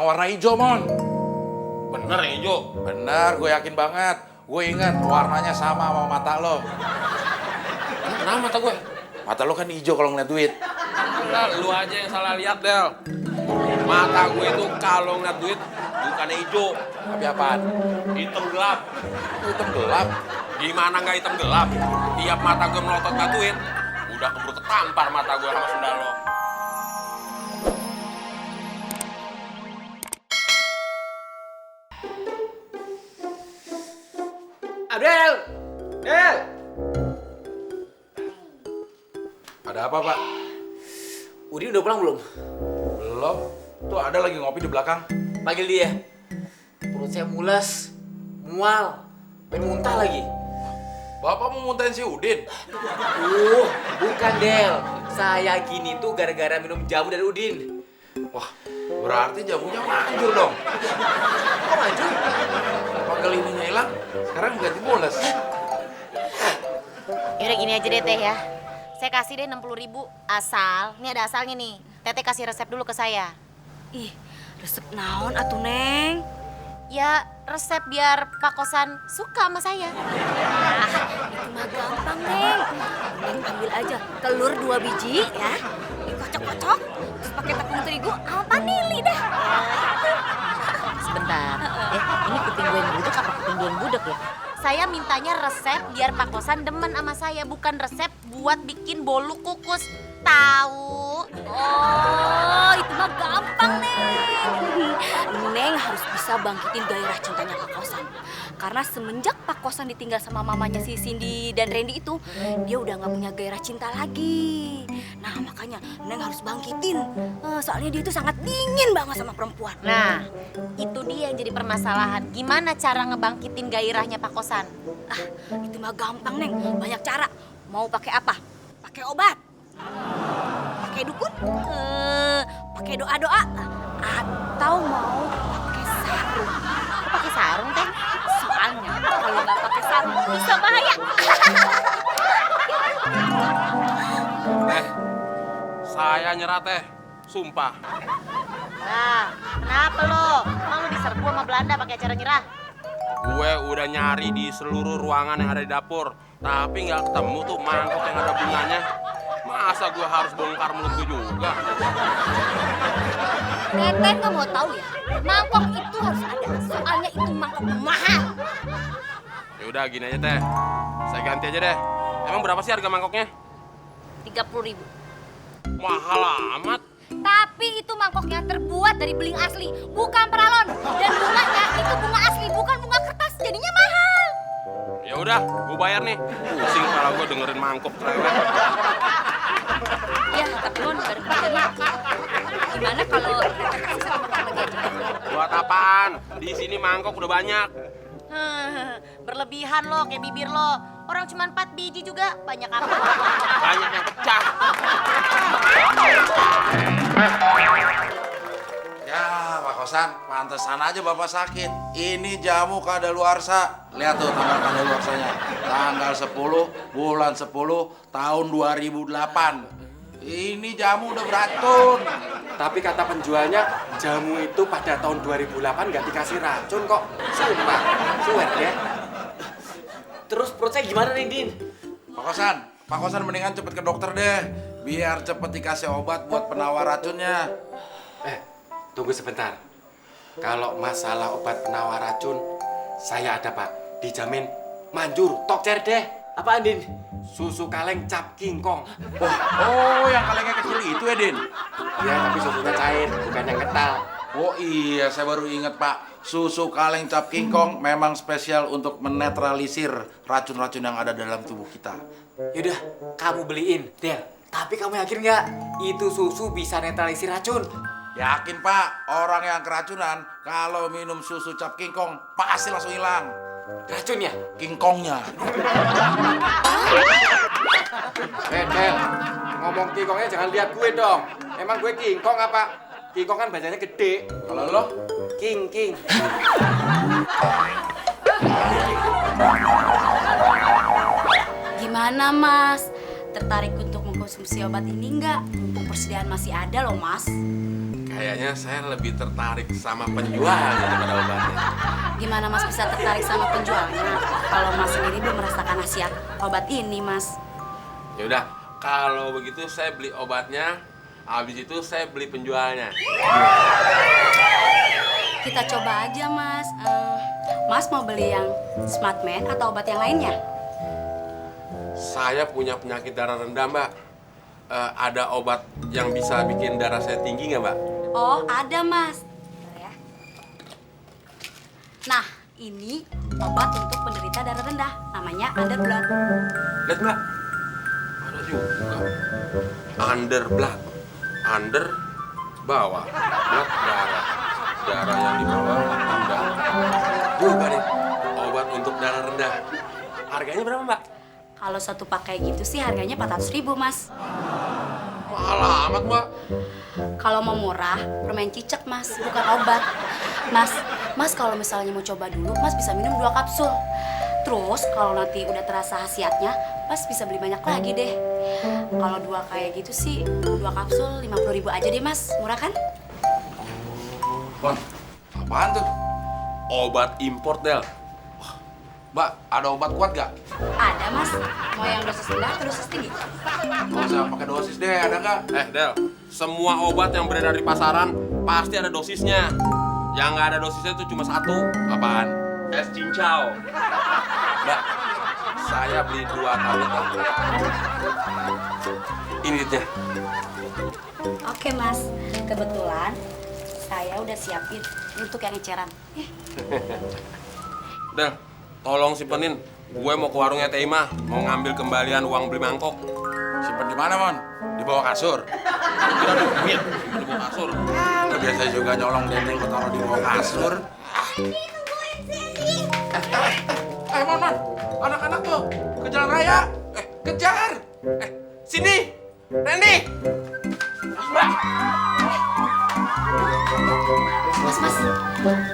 yang warna hijau, Mon. Bener hijau? Bener, gue yakin banget. Gue ingat warnanya sama mata lo. Kenapa mata gue? Mata lo kan hijau kalau ngeliat duit. Enggak, lu aja yang salah lihat, Del. Mata gue itu kalau ngeliat duit bukannya hijau. Tapi apaan? Hitam gelap. Hitam gelap. Gimana nggak hitam gelap? Tiap mata gue melotot ke duit, udah keburu ketampar mata gue sama sendal lo. Del! Del! Ada apa, Pak? Udin udah pulang belum? Belum. Tuh ada lagi ngopi di belakang. Panggil dia. Perut saya mules, mual, pengen muntah lagi. Bapak mau muntahin si Udin? Bukan Del. Saya gini tuh gara-gara minum jamu dari Udin. Wah, berarti jamunya manjur dong. Kok maju? Panggil ininya hilang, sekarang ganti mules. Yaudah gini aja deh Teh ya. Saya kasih deh 60.000 asal. Ini ada asalnya nih. Teteh kasih resep dulu ke saya. Ih, resep naon atuh Neng? Ya resep biar Pak Kosan suka sama saya. Ah, itu mah gampang Neng. Neng ambil aja telur 2 biji ya. Dikocok-kocok, terus pakai tepung terigu sama vanili dah. Sebentar. Ini kuping gue yang budek apa kuping dia yang budek ya? Saya mintanya resep biar Pak Kosan demen sama saya. Bukan resep buat bikin bolu kukus. Tahu? Oh, itu mah gampang Neng. Neng harus bisa bangkitin gairah cintanya Pak Kosan. Karena semenjak Pak Kosan ditinggal sama mamanya si Cindy dan Randy itu, dia udah gak punya gairah cinta lagi. Nah makanya Neng harus bangkitin. Soalnya dia itu sangat dingin banget sama perempuan. Nah, itu dia yang jadi permasalahan. Gimana cara ngebangkitin gairahnya Pak Kosan? Ah, itu mah gampang Neng. Banyak cara. Mau pakai apa? Pakai obat? Pakai dukun? Pakai doa-doa? Atau mau pakai sarung? Kok pakai sarung Teh? Soalnya kalau nggak pakai sarung bisa bahaya. Saya nyerah Teh, sumpah. Nah, kenapa lo? Emang lo diserbu sama Belanda pakai cara nyerah? Gue udah nyari di seluruh ruangan yang ada di dapur, tapi nggak ketemu tuh mangkok yang ada bunganya. Masa gue harus bongkar mulut gue juga? Teteh nggak mau tahu ya, mangkok itu harus ada. Soalnya itu mangkok mahal. Ya udah gini aja Teh, saya ganti aja deh. Emang berapa sih harga mangkoknya? 30.000. Mahal amat. Tapi itu mangkoknya terbuat dari beling asli, bukan peralon. Dan bunganya itu bunga asli, bukan bunga kertas. Jadinya mahal. Ya udah, gue bayar nih. Pusing kepala gue dengerin mangkok cerewet. Ya, tapi non baru kerjanya. Gimana kalau teteh kasih satu mangkok lagi aja? Buat apaan? Di sini mangkok udah banyak. Berlebihan lo kayak bibir lo. Orang cuma 4 biji juga banyak apa? Banyak yang pecah. Ya, Pak Kosan, pantesan aja Bapak sakit. Ini jamu kadaluarsa. Lihat tuh tanggal kadaluarsanya. Tanggal 10 bulan 10 tahun 2008. Ini jamu udah beracun. Tapi kata penjualnya, jamu itu pada tahun 2008 nggak dikasih racun kok. Sumpah, suet ya. Terus perut saya gimana nih, Din? Pak Kosan mendingan cepet ke dokter deh. Biar cepet dikasih obat buat penawar racunnya. Tunggu sebentar. Kalau masalah obat penawar racun, saya ada Pak. Dijamin manjur, tokcer deh. Apaan, Din? Susu kaleng cap kingkong. Oh, yang kalengnya kecil itu ya, Din? Ya, tapi susunya cair, bukan yang kental. Oh iya, saya baru ingat Pak. Susu kaleng cap kingkong memang spesial untuk menetralisir racun-racun yang ada dalam tubuh kita. Yaudah, kamu beliin, Del. Tapi kamu yakin nggak itu susu bisa netralisir racun? Yakin Pak, orang yang keracunan kalau minum susu cap kingkong pasti langsung hilang Racunnya? kingkongnya. Del, ngomong kingkongnya jangan lihat gue dong. Emang gue kingkong apa? Kingkong kan bacanya gede. Kalau lo? King. Gimana Mas? Tertarik untuk mengkonsumsi obat ini nggak? Mumpung persediaan masih ada loh Mas. Kayaknya saya lebih tertarik sama penjualnya daripada obatnya. Gimana Mas bisa tertarik sama penjualnya kalau Mas sendiri belum merasakan khasiat obat ini, Mas? Ya udah, kalau begitu saya beli obatnya, habis itu saya beli penjualnya. Kita coba aja, Mas. Mas mau beli yang Smartman atau obat yang lainnya? Saya punya penyakit darah rendah, Mbak. Ada obat yang bisa bikin darah saya tinggi nggak, Mbak? Oh, ada, Mas. Bentar ya. Nah, ini obat untuk penderita darah rendah. Namanya Underblood. Lihat, Mbak. Ada juga. Underblood. Under bawah. Blood darah. Darah yang di bawah rendah. Juga nih. Obat untuk darah rendah. Harganya berapa, Mbak? Kalau satu pakai gitu sih harganya 400.000, Mas. Mahal amat, Mbak. Kalau mau murah, permen cicak, Mas, bukan obat. Mas kalau misalnya mau coba dulu, Mas bisa minum 2 kapsul. Terus kalau nanti udah terasa khasiatnya, Mas bisa beli banyak lagi deh. Kalau 2 kayak gitu sih, 2 kapsul 50.000 aja deh, Mas. Murah kan? Bon, apaan tuh? Obat import, Del. Mbak, ada obat kuat gak? Ada, Mas. Mau yang dosis rendah atau dosis tinggi? Gak usah pakai dosis deh, ada nggak? Del, semua obat yang beredar di pasaran pasti ada dosisnya. Yang nggak ada dosisnya itu cuma satu. Apaan? Es cincau. Mbak, saya beli 2 tablet. Ini dia. Oke, Mas. Kebetulan saya udah siapin untuk yang eceran. Del, tolong simpenin. Gue mau ke warungnya Teima, mau ngambil kembalian uang beli mangkok. Simpen di mana, Mon? Di bawah kasur. Kira ada duit di bawah kasur. Lo biasa juga nyolong dendeng lo taruh di bawah kasur. Mon, anak-anak tuh ke jalan raya. Kejar. Sini, Randy. Mas,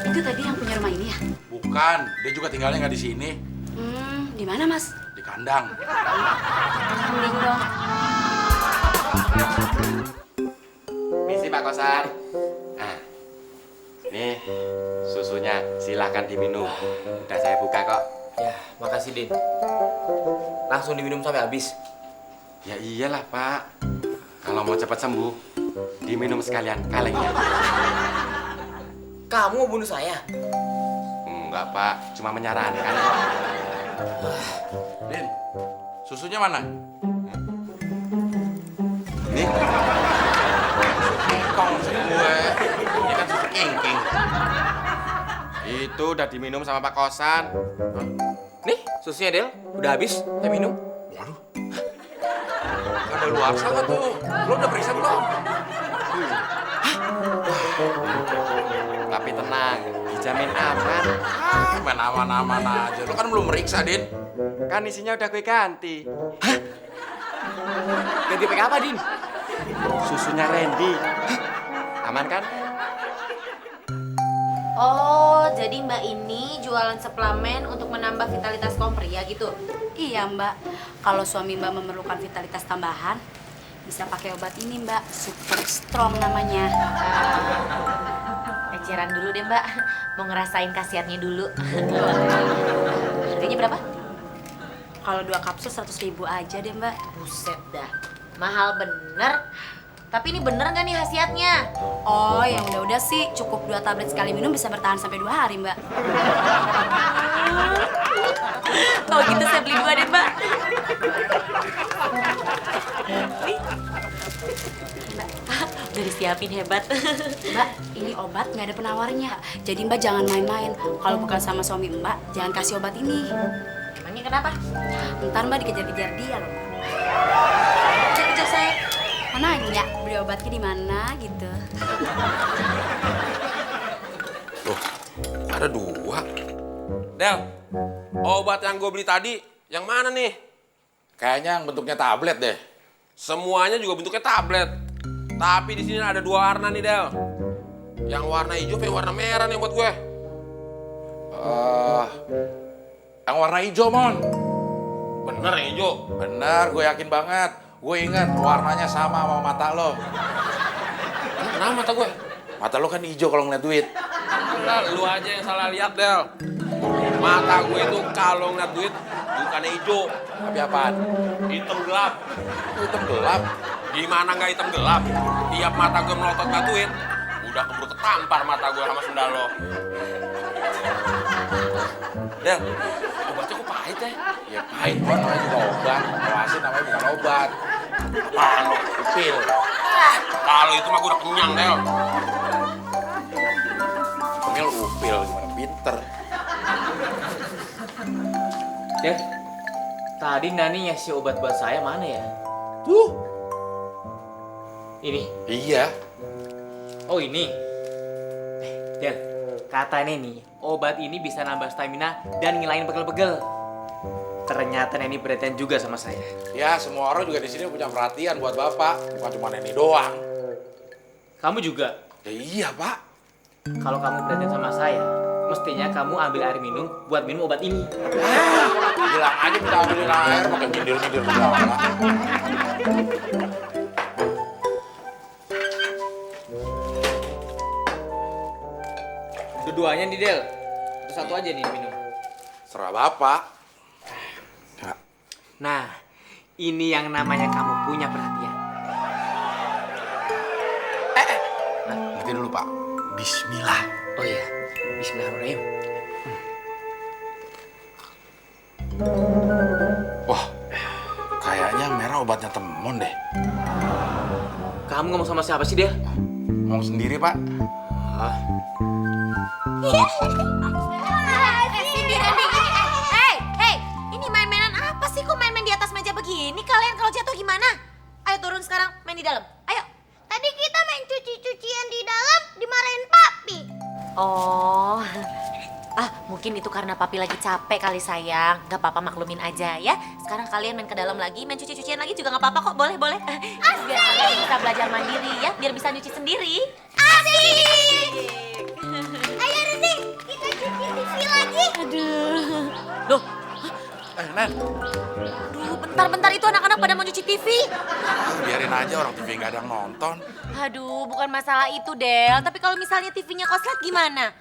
itu tadi yang punya rumah ini ya? Bukan, dia juga tinggalnya nggak di sini, Di mana, Mas? di kandang. Kambing dong. Misi Pak Kosan. Nah, nih susunya silahkan diminum. Udah saya buka kok. Ya, makasih, Din. Langsung diminum sampai habis. Ya iyalah Pak. Kalau mau cepat sembuh, diminum sekalian kalengnya. Kamu mau bunuh saya? Enggak Pak, cuma menyarankan kok. Din, susunya mana? Nih, Kong gue. Ini kan susu king. itu udah diminum sama Pak Kosan. Nih, susunya, Del. Udah habis, saya minum. Waduh. Ada luar sana tuh. Lo udah periksa belum? Tapi tenang, dijamin aman. Main aman-aman aja. Lo kan belum meriksa, Din. Kan isinya udah gue ganti. Ganti pakai apa, Din? Susunya Randy. Aman kan? Oh, jadi Mbak ini jualan suplemen untuk menambah vitalitas kaum pria gitu? Iya, Mbak. Kalau suami Mbak memerlukan vitalitas tambahan, bisa pakai obat ini, Mbak. Super Strong namanya. Eceran dulu deh Mbak, mau ngerasain khasiatnya dulu. Harganya berapa? Kalau 2 kapsul 100.000 aja deh, Mbak. Buset dah, mahal bener. Tapi ini bener nggak nih khasiatnya? Oh, yang udah-udah sih cukup 2 tablet sekali minum bisa bertahan sampai 2 hari, Mbak. Kalau gitu saya beli 2 deh Mbak. Udah disiapin hebat. Mbak, ini obat nggak ada penawarnya. Jadi Mbak jangan main-main. Kalau bukan sama suami Mbak, jangan kasih obat ini. Emangnya kenapa? Ntar Mbak dikejar-kejar dia loh. Kejar-kejar saya. Mau nanya beli obatnya di mana gitu. Tuh, ada 2. Del, obat yang gue beli tadi, yang mana nih? Kayaknya yang bentuknya tablet deh. Semuanya juga bentuknya tablet. Tapi di sini ada 2 warna nih, Del. Yang warna hijau sama yang warna merah nih buat gue. Yang warna hijau, Mon. Bener yang hijau. Bener, gue yakin banget. Gue inget warnanya sama mata lo. Kenapa mata gue? Mata lu kan hijau kalau ngeliat duit. Enggak, lu aja yang salah lihat, Del. Mata gue itu kalau ngeliat duit bukannya hijau, Tapi apaan? hitam gelap. Hitam gelap. Gimana nggak hitam gelap? Tiap mata gue melotot ke duit, udah keburu ketampar mata gue sama sendal lo. Del, obatnya kok pahit ya? Ya pahit gua namanya juga obat. Kalau asin namanya bukan obat. Apaan lo? Pil. Kalau itu mah gue udah kenyang, Del. Pil upil gimana pinter. Del, tadi Nani ngasih obat buat saya mana ya? Tuh. Ini. Iya. Oh ini. Del, katanya nih, obat ini bisa nambah stamina dan ngilangin pegel-pegel. Ternyata Neni perhatian juga sama saya. Ya semua orang juga di sini punya perhatian buat bapak. Bukan cuma Neni doang. Kamu juga. Ya iya pak. Kalau kamu perhatian sama saya, mestinya kamu ambil air minum buat minum obat ini. Bilang aja minta ambilin air pakai nyindir-nyindir segala. Dua-duanya nih Del. Satu aja nih minum. Serah bapak. Ya. Nah, ini yang namanya kamu punya perhatian. Nanti dulu pak. Bismillah. Oh iya, Bismillahirrahmanirrahim. Wah, kayaknya merah obatnya temon deh. Kamu ngomong sama siapa sih Del? Ngomong sendiri pak. Cindy, Randy, hey, ini main-mainan apa sih? Kok main-main di atas meja begini? Kalian kalau jatuh gimana? Ayo turun sekarang, main di dalam. Ayo. Tadi kita main cuci-cucian di dalam, dimarahin papi. Oh, mungkin itu karena papi lagi capek kali sayang. Gak apa-apa, maklumin aja ya. Sekarang kalian main ke dalam lagi, main cuci-cucian lagi juga gak apa-apa kok. Boleh. Biar kalian bisa belajar mandiri ya, biar bisa nyuci sendiri. Asik! Ayo Rene, kita cuci TV lagi. Loh, Nen, aduh, bentar itu anak-anak pada mau nyuci TV. biarin aja orang TV nggak ada yang nonton. Aduh, bukan masalah itu, Del. Tapi kalau misalnya TV-nya koslet gimana?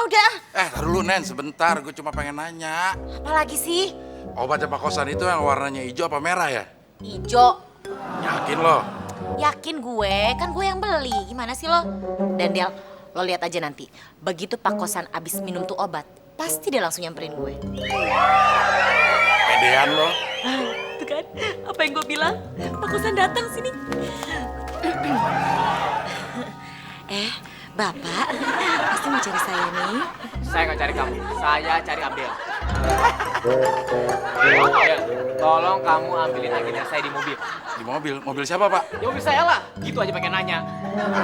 Udah. Tar dulu Nen, sebentar. Gue cuma pengen nanya. Apalagi sih? Obat Pak Kosan itu yang warnanya hijau apa merah ya? Ijo. Yakin lo? Yakin gue, kan gue yang beli. Gimana sih lo? Dan Del, lo lihat aja nanti. Begitu Pak Kosan abis minum tuh obat, pasti dia langsung nyamperin gue. Pedean lo? Tuh kan, apa yang gue bilang? Pak Kosan datang sini. Bapak, pasti mau cari saya nih. Saya nggak cari kamu, saya cari Abdel. Abdel, tolong kamu ambilin agenda saya di mobil. Di mobil? Mobil siapa Pak? Ya mobil saya lah, gitu aja pengen nanya.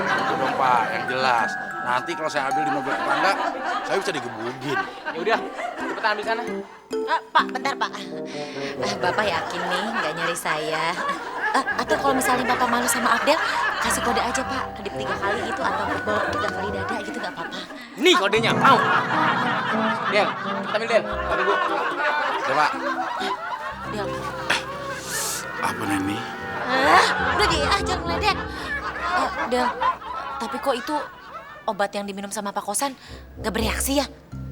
Itu dong Pak, yang jelas. Nanti kalau saya ambil di mobil tetangga, saya bisa digebugin. Ya udah, cepetan ambil sana. Pak, bentar Pak. Bapak yakin nih nggak nyari saya? Atau kalau misalnya Bapak malu sama Abdel, kasih kode aja Pak. Kedip 3 kali gitu atau pukul 3 kali dada gitu nggak apa-apa. Nih kodenya, mau? Del, kita ambil Del, kode gue. Ya Pak. Del. Apa Neni? Udah deh, jangan ngeledek. Del, tapi kok itu obat yang diminum sama Pak Kosan gak bereaksi ya?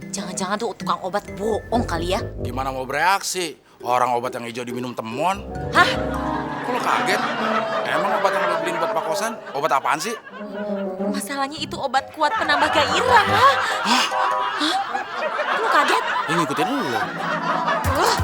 Jangan-jangan tuh tukang obat bohong kali ya? Gimana mau bereaksi? Orang obat yang hijau diminum temon. Hah? Kok lo kaget? Emang obat yang lo beliin buat Pak Kosan? Obat apaan sih? Masalahnya itu obat kuat penambah gairah. Hah? Lu kaget? Ya ngikutin lo. Wah,